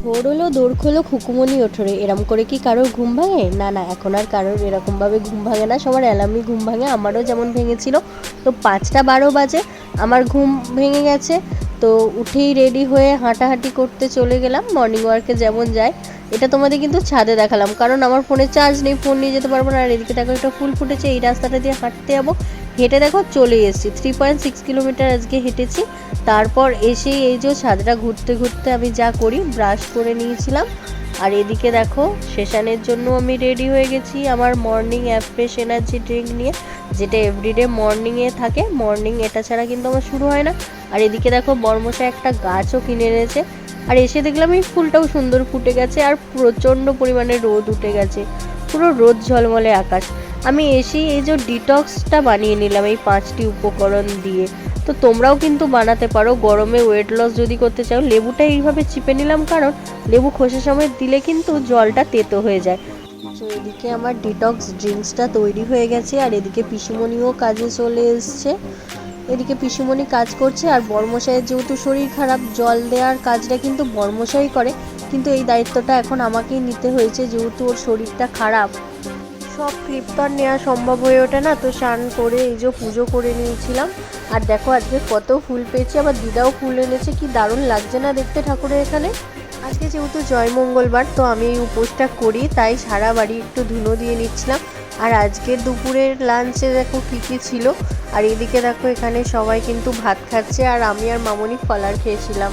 ভোর হলো দৌড় খোলো খুকুমনি ওঠরে, এরম করে কি কারোর ঘুম ভাঙে? না না, এখন আর কারোর এরকমভাবে ঘুম ভাঙে না, সবার অ্যালার্মই ঘুম ভাঙে। আমারও যেমন ভেঙেছিল। তো 5টা 12 বাজে আমার ঘুম ভেঙে গেছে। তো উঠেই রেডি হয়ে হাঁটাহাঁটি করতে চলে গেলাম, মর্নিং ওয়ার্কে যেমন যায়। এটা তোমাদের কিন্তু ছাদে দেখালাম, কারণ আমার ফোনে চার্জ নেই, ফোন নিয়ে যেতে পারবো না। আর এদিকে দেখো একটা ফুল ফুটেছে, এই রাস্তাটা দিয়ে হাঁটতে যাবো। হেঁটে দেখো চলে এসেছি, 3.6 কিলোমিটার আজকে হেঁটেছি। তারপর এসে এই যে ছাদটা ঘুরতে ঘুরতে আমি যা করি, ব্রাশ করে নিয়েছিলাম। আর এদিকে দেখো সেশনের জন্য আমি রেডি হয়ে গেছি আমার মর্নিং ফ্রেশ এনার্জি ড্রিঙ্ক নিয়ে, যেটা এভরিডে মর্নিংয়ে থাকে। মর্নিং এটা ছাড়া কিন্তু আমার শুরু হয় না। আর এদিকে দেখো বর্মশাই একটা গাছও কিনে এনেছে। আর এসে দেখলাম এই ফুলটাও সুন্দর ফুটে গেছে, আর প্রচণ্ড পরিমাণে রোদ উঠে গেছে, পুরো রোদ ঝলমলে আকাশ। আমি এসেই এই যে ডিটক্সটা বানিয়ে নিলাম এই 5টি উপকরণ দিয়ে। তো তোমরাও কিন্তু বানাতে পারো গরমে ওয়েট লস যদি করতে চাও। লেবুটা এইভাবে চিপে নিলাম, কারণ লেবু খোসার সময় দিলে কিন্তু জলটা তেতো হয়ে যায়। তো এদিকে আমার ডিটক্স ড্রিঙ্কসটা তৈরি হয়ে গেছে, আর এদিকে পিসিমণিও কাজে চলে এসছে। এদিকে পিসিমণি কাজ করছে, আর বর্মশাইয়ের যেহেতু শরীর খারাপ, জল দেওয়ার কাজটা কিন্তু বর্মশাই করে, কিন্তু এই দায়িত্বটা এখন আমাকেই নিতে হয়েছে, যেহেতু ওর শরীরটা খারাপ। সব ক্লিপ তো আর নেওয়া সম্ভব হয়ে ওঠে না। তো স্নান করে এই যে পুজো করে নিয়েছিলাম। আর দেখো আজকে কত ফুল পেয়েছি, আবার দিদাও ফুল এনেছে, কি দারুণ লাগছে না দেখতে ঠাকুরের এখানে। আজকে যেহেতু জয় মঙ্গলবার, তো আমি এই উপোসটা করি, তাই সারা বাড়ি একটু ধুনো দিয়ে নিচ্ছিলাম। আর আজকের দুপুরের লাঞ্চে দেখো কী কী ছিল। আর এদিকে দেখো এখানে সবাই কিন্তু ভাত খাচ্ছে, আর আমি আর মামনি ফলার খেয়েছিলাম।